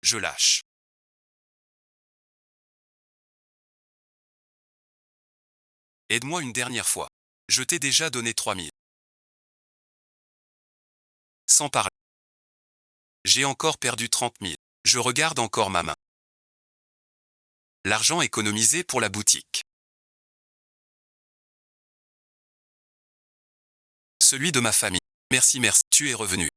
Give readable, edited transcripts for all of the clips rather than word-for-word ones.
je lâche. Aide-moi une dernière fois. Je t'ai déjà donné 3000. Sans parler. J'ai encore perdu 30 000. Je regarde encore ma main. L'argent économisé pour la boutique. Celui de ma famille. Merci, merci, tu es revenu.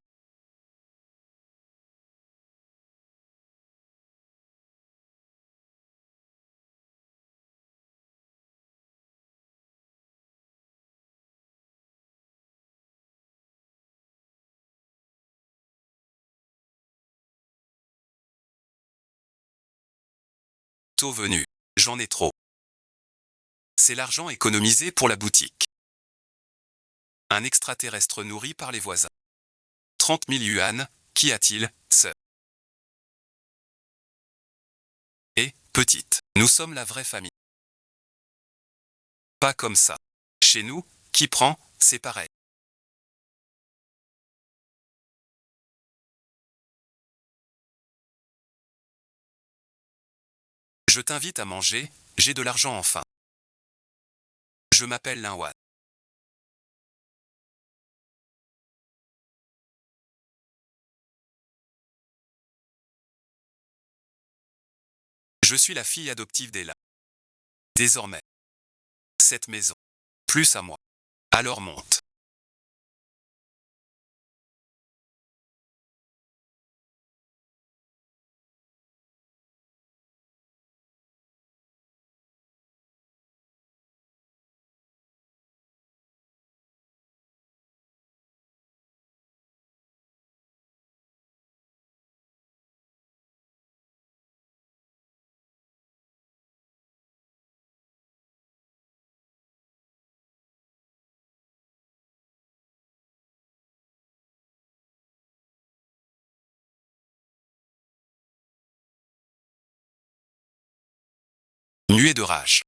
Tôt venu. J'en ai trop. C'est l'argent économisé pour la boutique. Un extraterrestre nourri par les voisins. 30 000 yuan, qu'y a-t-il, ce? Et, petite, nous sommes la vraie famille. Pas comme ça. Chez nous, qui prend, c'est pareil. Je t'invite à manger, j'ai de l'argent enfin. Je m'appelle Linwan. Je suis la fille adoptive d'Ella. Désormais. Cette maison. Plus à moi. Alors monte. Nuée de rage.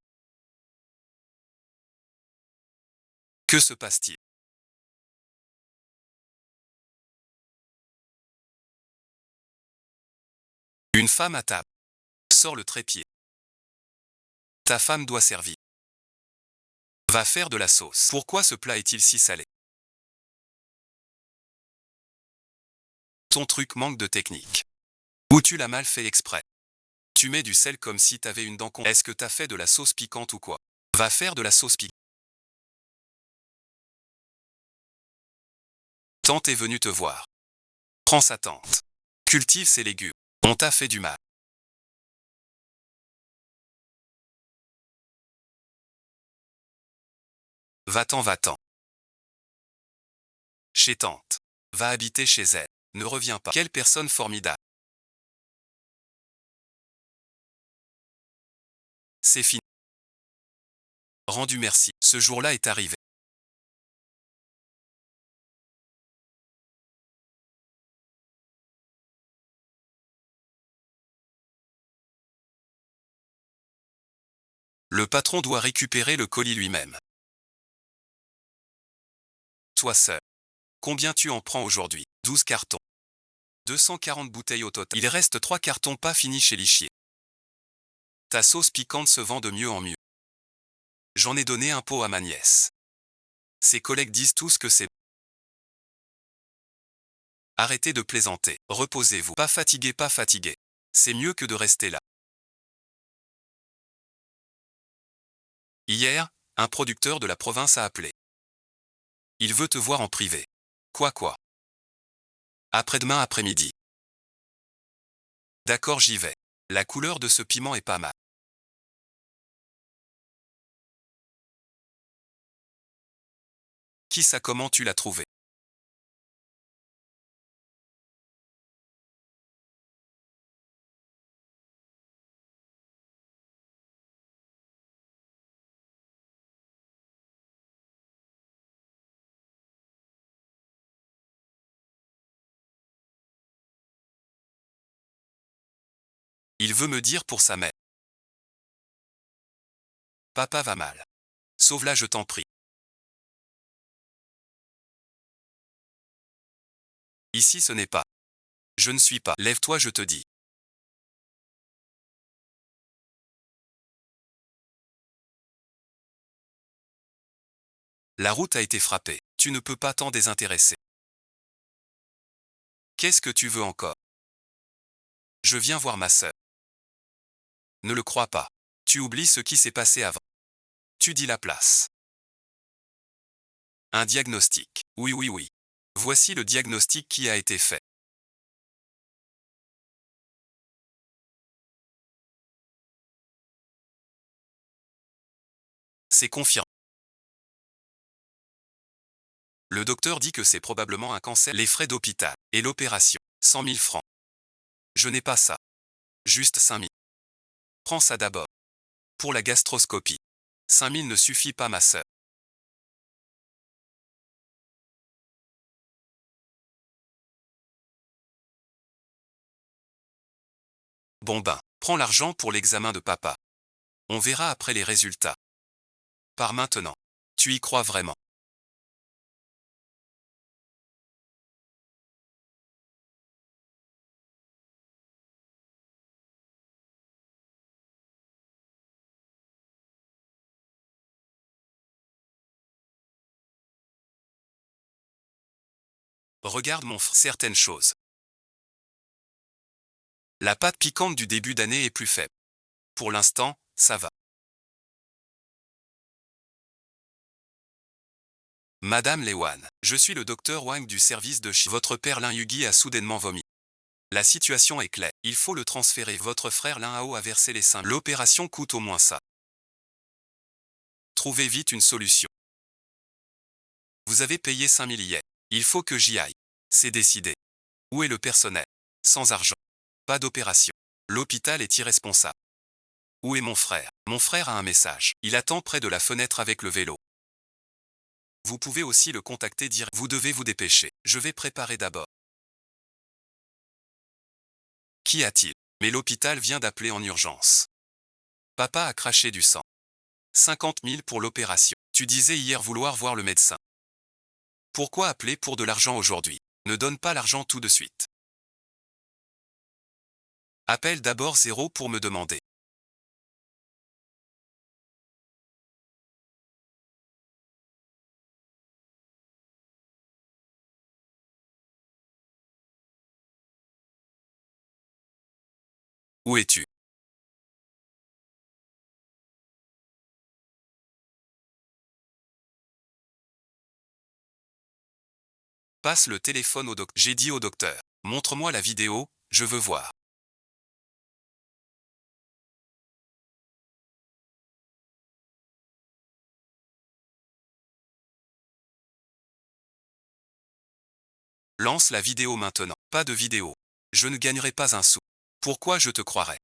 Que se passe-t-il? Une femme à table. Sors le trépied. Ta femme doit servir. Va faire de la sauce. Pourquoi ce plat est-il si salé? Ton truc manque de technique. Ou tu l'as mal fait exprès. Tu mets du sel comme si t'avais une dent con. Est-ce que t'as fait de la sauce piquante ou quoi? Va faire de la sauce piquante. Tante est venue te voir. Prends sa tante. Cultive ses légumes. On t'a fait du mal. Va-t'en, va-t'en. Chez tante. Va habiter chez elle. Ne reviens pas. Quelle personne formidable. C'est fini. Rendu merci. Ce jour-là est arrivé. Le patron doit récupérer le colis lui-même. Toi seul. Combien tu en prends aujourd'hui? 12 cartons. 240 bouteilles au total. Il reste 3 cartons pas finis chez Lichier. Ta sauce piquante se vend de mieux en mieux. J'en ai donné un pot à ma nièce. Ses collègues disent tous que c'est... Arrêtez de plaisanter. Reposez-vous. Pas fatigué, pas fatigué. C'est mieux que de rester là. Hier, un producteur de la province a appelé. Il veut te voir en privé. Quoi? Après-demain après-midi. D'accord, j'y vais. La couleur de ce piment est pas mal. Qui ça, comment tu l'as trouvé? Il veut me dire pour sa mère. Papa va mal. Sauve-la, je t'en prie. Ici ce n'est pas. Je ne suis pas. Lève-toi, je te dis. La route a été frappée. Tu ne peux pas t'en désintéresser. Qu'est-ce que tu veux encore? Je viens voir ma sœur. Ne le crois pas. Tu oublies ce qui s'est passé avant. Tu dis la place. Un diagnostic. Oui, oui, oui. Voici le diagnostic qui a été fait. C'est confirmé. Le docteur dit que c'est probablement un cancer. Les frais d'hôpital et l'opération. 100 000 francs. Je n'ai pas ça. Juste 5 000. Prends ça d'abord. Pour la gastroscopie. 5 000 ne suffit pas, ma sœur. Bon ben, prends l'argent pour l'examen de papa. On verra après les résultats. Par maintenant. Tu y crois vraiment? Regarde mon frère. Certaines choses. La pâte piquante du début d'année est plus faible. Pour l'instant, ça va. Madame Lewan, je suis le docteur Wang du service de chi. Votre père Lin Yugi a soudainement vomi. La situation est claire. Il faut le transférer. Votre frère Lin Hao a versé les seins. L'opération coûte au moins ça. Trouvez vite une solution. Vous avez payé 5 000 yens. Il faut que j'y aille. C'est décidé. Où est le personnel? Sans argent. Pas d'opération. L'hôpital est irresponsable. Où est mon frère? Mon frère a un message. Il attend près de la fenêtre avec le vélo. Vous pouvez aussi le contacter direct. Vous devez vous dépêcher. Je vais préparer d'abord. Qu'y a-t-il? Mais l'hôpital vient d'appeler en urgence. Papa a craché du sang. 50 000 pour l'opération. Tu disais hier vouloir voir le médecin. Pourquoi appeler pour de l'argent aujourd'hui? Ne donne pas l'argent tout de suite. Appelle d'abord 0 pour me demander. Où es-tu? Passe le téléphone au docteur. J'ai dit au docteur. Montre-moi la vidéo, je veux voir. Lance la vidéo maintenant. Pas de vidéo. Je ne gagnerai pas un sou. Pourquoi je te croirais?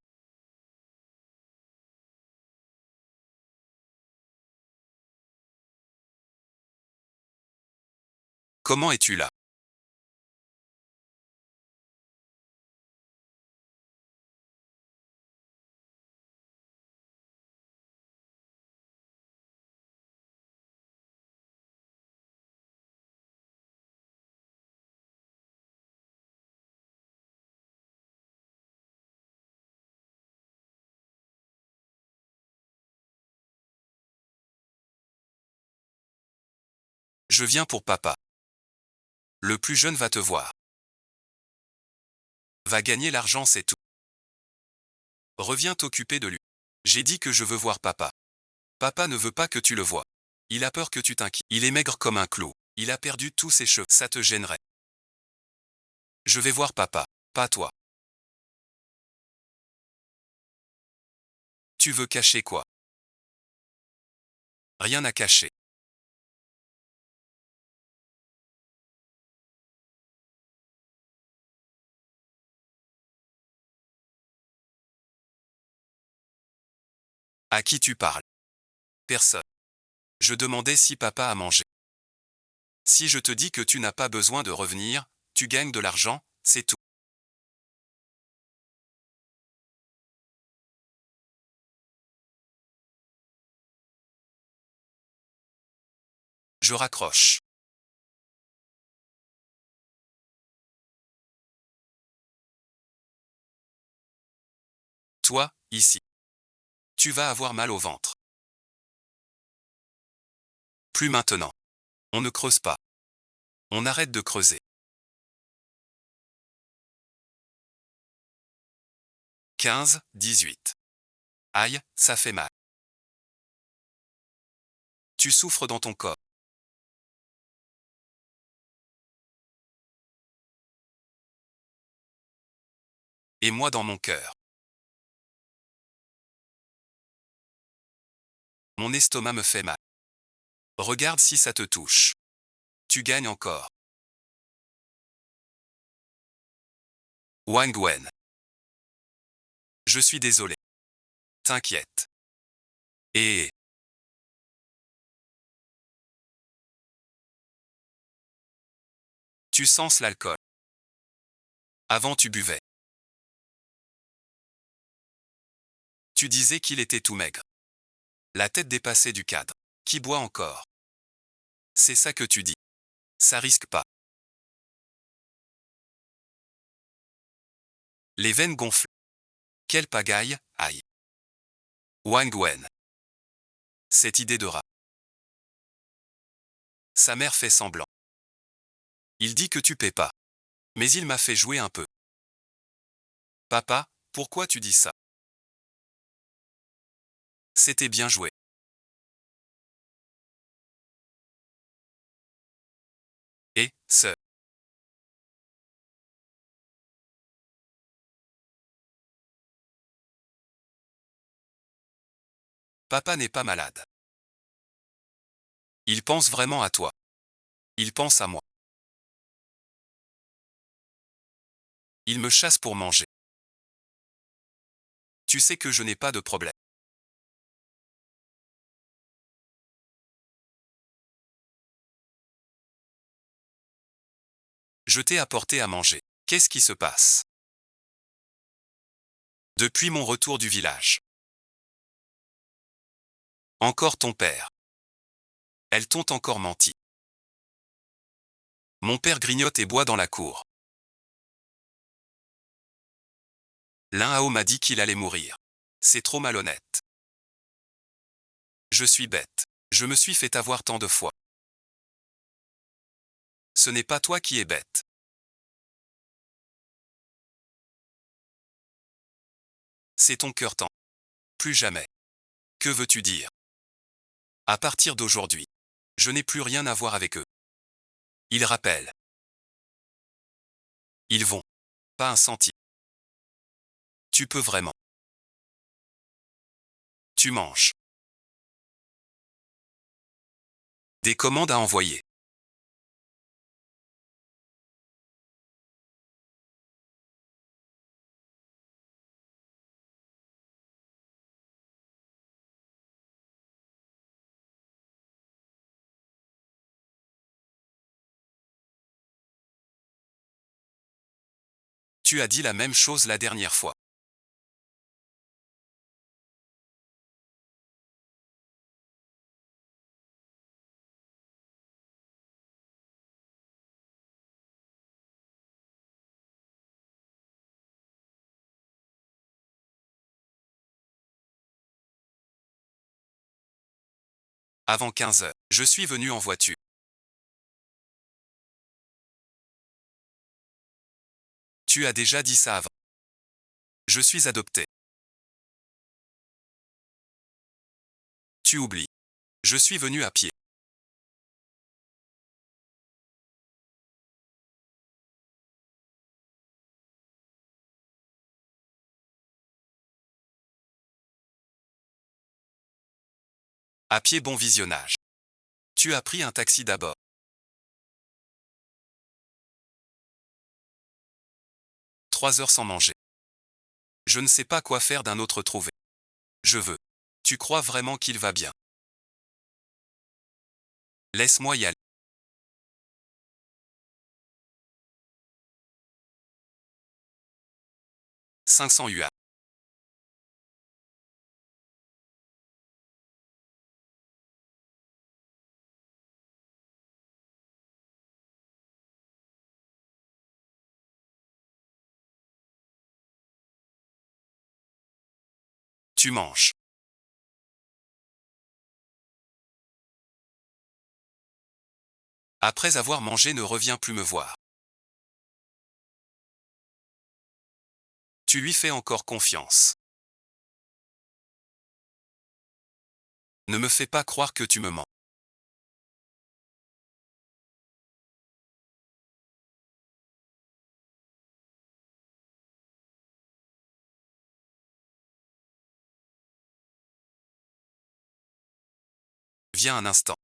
Comment es-tu là? Je viens pour papa. Le plus jeune va te voir. Va gagner l'argent, c'est tout. Reviens t'occuper de lui. J'ai dit que je veux voir papa. Papa ne veut pas que tu le vois. Il a peur que tu t'inquiètes. Il est maigre comme un clou. Il a perdu tous ses cheveux. Ça te gênerait. Je vais voir papa, pas toi. Tu veux cacher quoi? Rien à cacher. À qui tu parles? Personne. Je demandais si papa a mangé. Si je te dis que tu n'as pas besoin de revenir, tu gagnes de l'argent, c'est tout. Je raccroche. Toi, ici. Tu vas avoir mal au ventre. Plus maintenant. On ne creuse pas. On arrête de creuser. 15, 18. Aïe, ça fait mal. Tu souffres dans ton corps. Et moi dans mon cœur. Mon estomac me fait mal. Regarde si ça te touche. Tu gagnes encore. Wang Wen. Je suis désolé. T'inquiète. Et tu sens l'alcool. Avant tu buvais. Tu disais qu'il était tout maigre. La tête dépassée du cadre. Qui boit encore? C'est ça que tu dis. Ça risque pas. Les veines gonflent. Quelle pagaille, aïe. Wang Wen. Cette idée de rat. Sa mère fait semblant. Il dit que tu paies pas. Mais il m'a fait jouer un peu. Papa, pourquoi tu dis ça? C'était bien joué. Et, ce. Papa n'est pas malade. Il pense vraiment à toi. Il pense à moi. Il me chasse pour manger. Tu sais que je n'ai pas de problème. Je t'ai apporté à manger. Qu'est-ce qui se passe? Depuis mon retour du village. Encore ton père. Elles t'ont encore menti. Mon père grignote et boit dans la cour. L'un à haut m'a dit qu'il allait mourir. C'est trop malhonnête. Je suis bête. Je me suis fait avoir tant de fois. Ce n'est pas toi qui es bête. C'est ton cœur tend. Plus jamais. Que veux-tu dire? À partir d'aujourd'hui, je n'ai plus rien à voir avec eux. Ils rappellent. Ils vont. Pas un centime. Tu peux vraiment. Tu manges. Des commandes à envoyer. Tu as dit la même chose la dernière fois. Avant 15 heures, je suis venu en voiture. Tu as déjà dit ça avant. Je suis adopté. Tu oublies. Je suis venu à pied. À pied, bon visionnage. Tu as pris un taxi d'abord. 3 heures sans manger. Je ne sais pas quoi faire d'un autre trouvé. Je veux. Tu crois vraiment qu'il va bien? Laisse-moi y aller. 500 yuan. Tu manges. Après avoir mangé, ne reviens plus me voir. Tu lui fais encore confiance. Ne me fais pas croire que tu me mens. Viens un instant.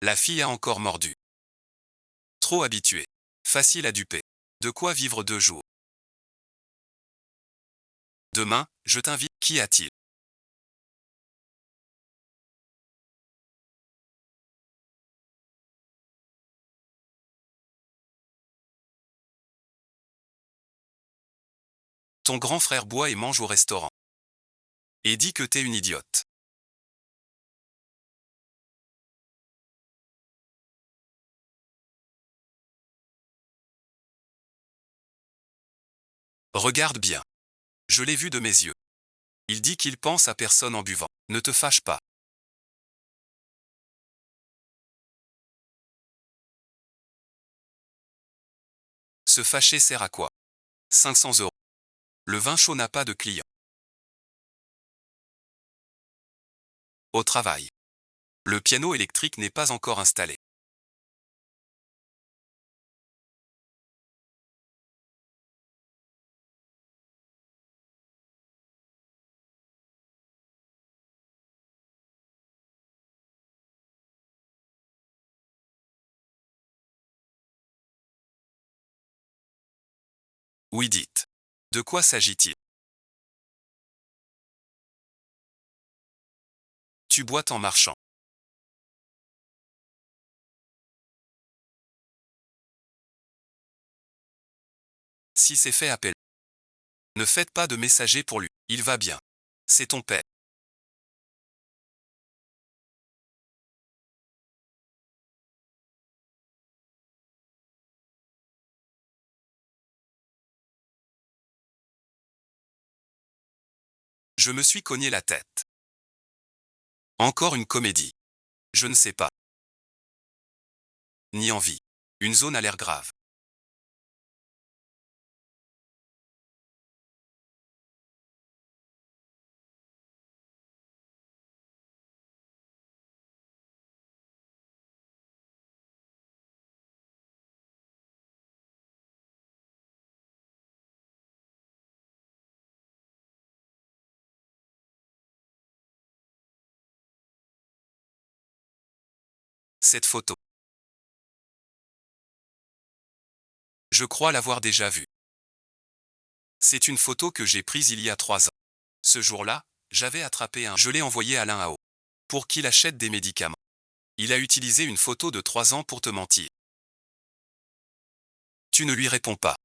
La fille a encore mordu. Trop habituée. Facile à duper. De quoi vivre 2 jours. Demain, je t'invite. Qu'y a-t-il? Ton grand frère boit et mange au restaurant. Et dit que t'es une idiote. Regarde bien. Je l'ai vu de mes yeux. Il dit qu'il pense à personne en buvant. Ne te fâche pas. Se fâcher sert à quoi? 500 €. Le vin chaud n'a pas de client. Au travail. Le piano électrique n'est pas encore installé. Oui, dites. De quoi s'agit-il? Tu bois en marchant. Si c'est fait, appelle. Ne faites pas de messager pour lui. Il va bien. C'est ton père. Je me suis cogné la tête. Encore une comédie. Je ne sais pas. Ni envie. Une zone a l'air grave. Cette photo. Je crois l'avoir déjà vue. C'est une photo que j'ai prise il y a 3 ans. Ce jour-là, j'avais attrapé un. Je l'ai envoyé à Alain Hao. Pour qu'il achète des médicaments. Il a utilisé une photo de 3 ans pour te mentir. Tu ne lui réponds pas.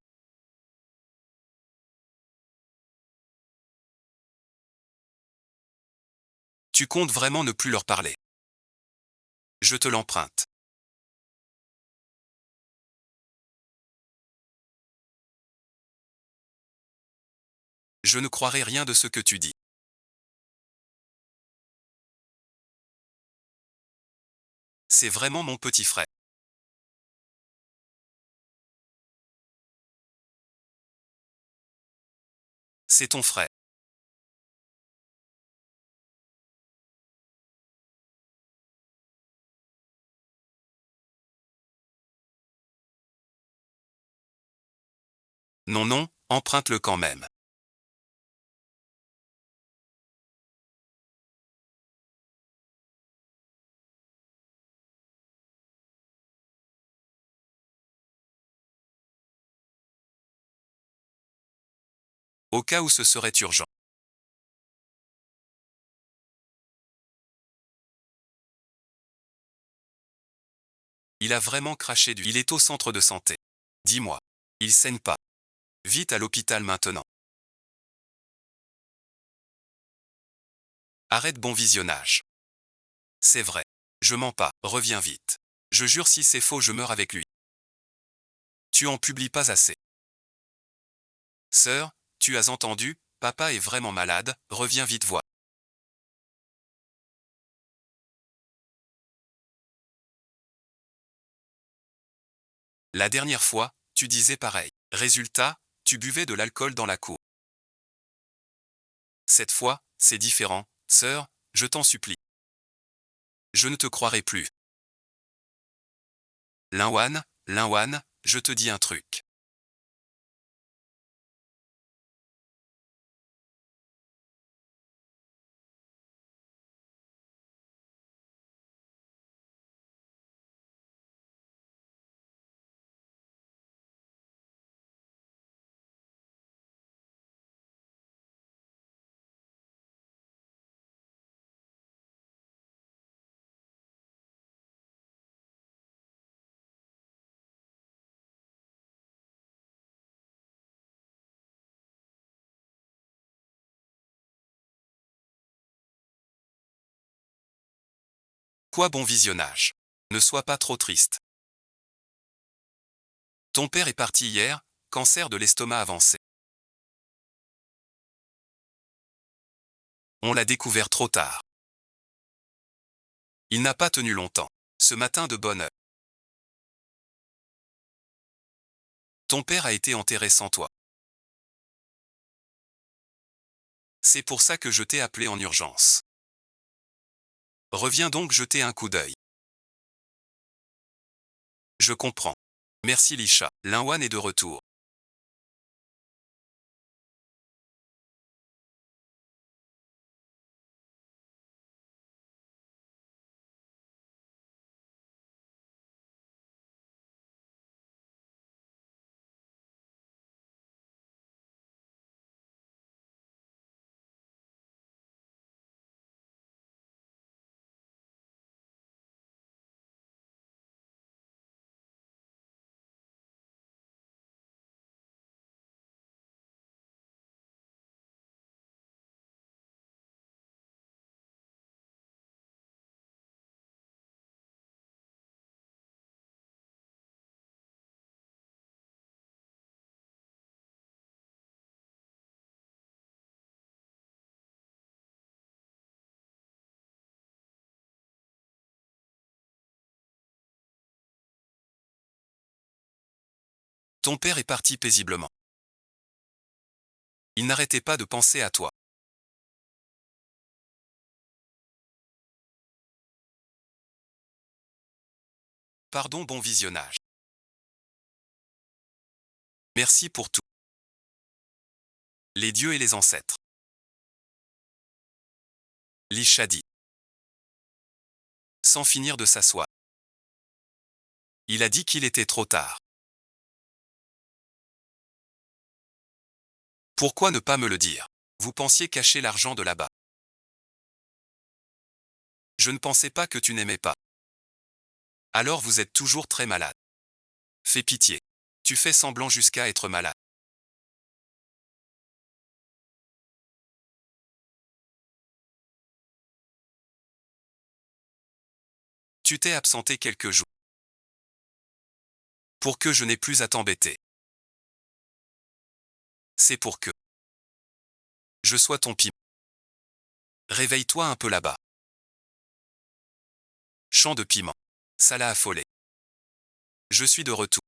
Tu comptes vraiment ne plus leur parler. Je te l'emprunte. Je ne croirai rien de ce que tu dis. C'est vraiment mon petit frère. C'est ton frère. Non, non, emprunte-le quand même. Au cas où ce serait urgent. Il a vraiment craché du. Il est au centre de santé. Dis-moi. Il saigne pas. Vite à l'hôpital maintenant. Arrête, bon visionnage. C'est vrai. Je mens pas, reviens vite. Je jure, si c'est faux, je meurs avec lui. Tu en publies pas assez. Sœur, tu as entendu, papa est vraiment malade, reviens vite voir. La dernière fois, tu disais pareil. Résultat, tu buvais de l'alcool dans la cour. Cette fois, c'est différent, sœur, je t'en supplie. Je ne te croirai plus. Linwan, je te dis un truc. Quoi, bon visionnage. Ne sois pas trop triste. Ton père est parti hier, cancer de l'estomac avancé. On l'a découvert trop tard. Il n'a pas tenu longtemps. Ce matin de bonne heure. Ton père a été enterré sans toi. C'est pour ça que je t'ai appelé en urgence. Reviens donc jeter un coup d'œil. Je comprends. Merci Lisha. Linwan est de retour. Ton père est parti paisiblement. Il n'arrêtait pas de penser à toi. Pardon, bon visionnage. Merci pour tout. Les dieux et les ancêtres. Lisha dit. Sans finir de s'asseoir. Il a dit qu'il était trop tard. Pourquoi ne pas me le dire? Vous pensiez cacher l'argent de là-bas. Je ne pensais pas que tu n'aimais pas. Alors vous êtes toujours très malade. Fais pitié. Tu fais semblant jusqu'à être malade. Tu t'es absenté quelques jours. Pour que je n'ai plus à t'embêter. C'est pour que je sois ton piment. Réveille-toi un peu là-bas. Chant de piment. Ça l'a affolé. Je suis de retour.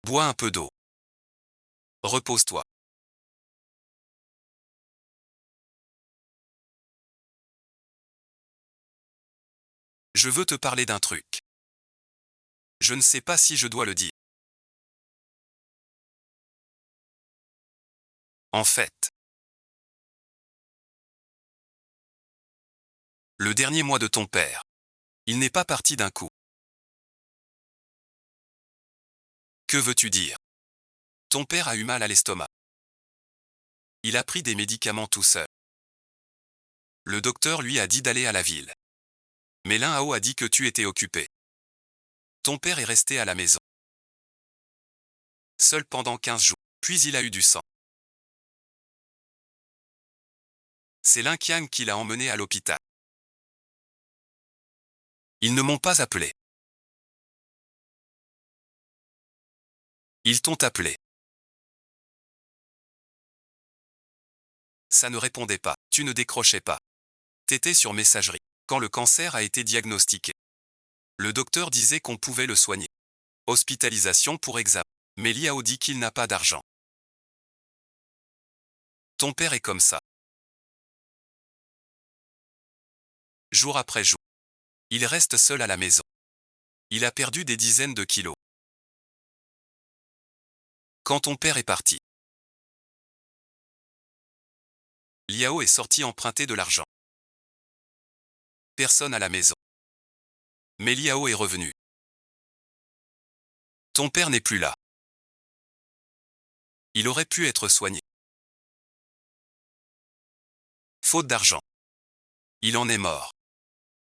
Bois un peu d'eau. Repose-toi. Je veux te parler d'un truc. Je ne sais pas si je dois le dire. En fait, le dernier mois de ton père. Il n'est pas parti d'un coup. Que veux-tu dire? Ton père a eu mal à l'estomac. Il a pris des médicaments tout seul. Le docteur lui a dit d'aller à la ville. Mais l'un a dit que tu étais occupé. Ton père est resté à la maison. Seul pendant 15 jours. Puis il a eu du sang. C'est Lin Qiang qui l'a emmené à l'hôpital. Ils ne m'ont pas appelé. Ils t'ont appelé. Ça ne répondait pas. Tu ne décrochais pas. T'étais sur messagerie. Quand le cancer a été diagnostiqué, le docteur disait qu'on pouvait le soigner. Hospitalisation pour examen. Mais Liao dit qu'il n'a pas d'argent. Ton père est comme ça. Jour après jour. Il reste seul à la maison. Il a perdu des dizaines de kilos. Quand ton père est parti, Liao est sorti emprunter de l'argent. Personne à la maison. Mais Liao est revenu. Ton père n'est plus là. Il aurait pu être soigné. Faute d'argent. Il en est mort.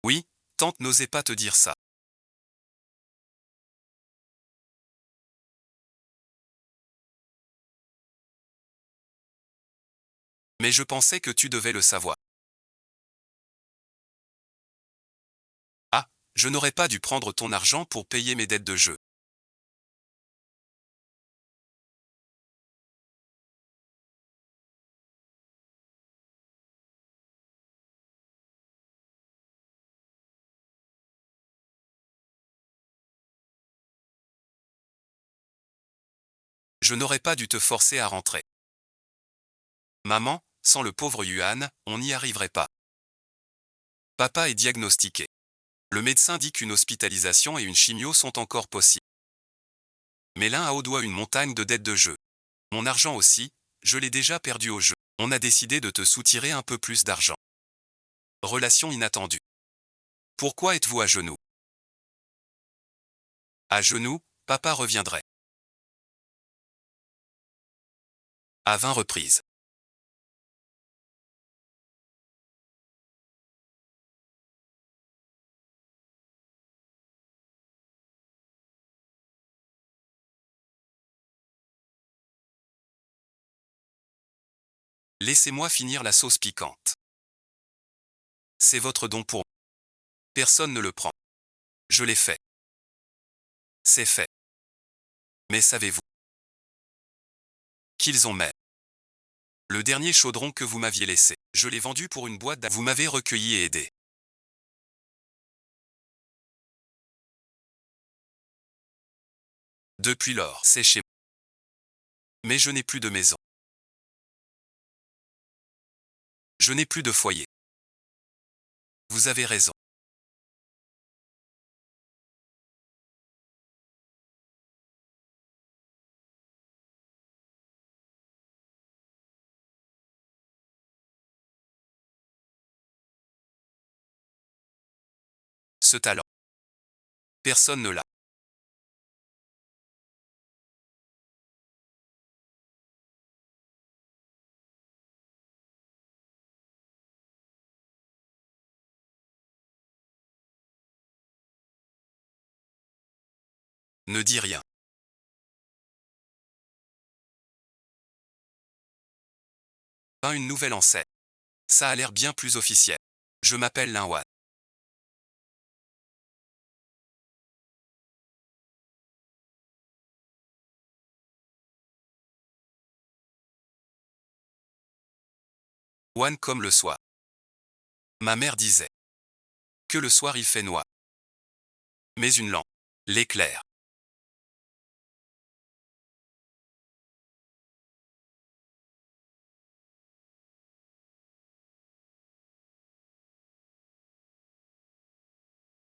Oui, tante n'osait pas te dire ça. Mais je pensais que tu devais le savoir. Ah, je n'aurais pas dû prendre ton argent pour payer mes dettes de jeu. Je n'aurais pas dû te forcer à rentrer. Maman, sans le pauvre Yuan, on n'y arriverait pas. Papa est diagnostiqué. Le médecin dit qu'une hospitalisation et une chimio sont encore possibles. Mais l'un a au doigt une montagne de dettes de jeu. Mon argent aussi, je l'ai déjà perdu au jeu. On a décidé de te soutirer un peu plus d'argent. Relation inattendue. Pourquoi êtes-vous à genoux? À genoux, papa reviendrait. À 20 reprises. Laissez-moi finir la sauce piquante. C'est votre don pour moi. Personne ne le prend. Je l'ai fait. C'est fait. Mais savez-vous qu'ils ont même le dernier chaudron que vous m'aviez laissé, je l'ai vendu pour une boîte vous m'avez recueilli et aidé. Depuis lors, c'est chez moi. Mais je n'ai plus de maison. Je n'ai plus de foyer. Vous avez raison. Ce talent. Personne ne l'a. Ne dis rien. Pas une nouvelle enseigne. Ça a l'air bien plus officiel. Je m'appelle Lin Wan. Wan comme le soir. Ma mère disait que le soir il fait noir. Mais une lampe l'éclaire.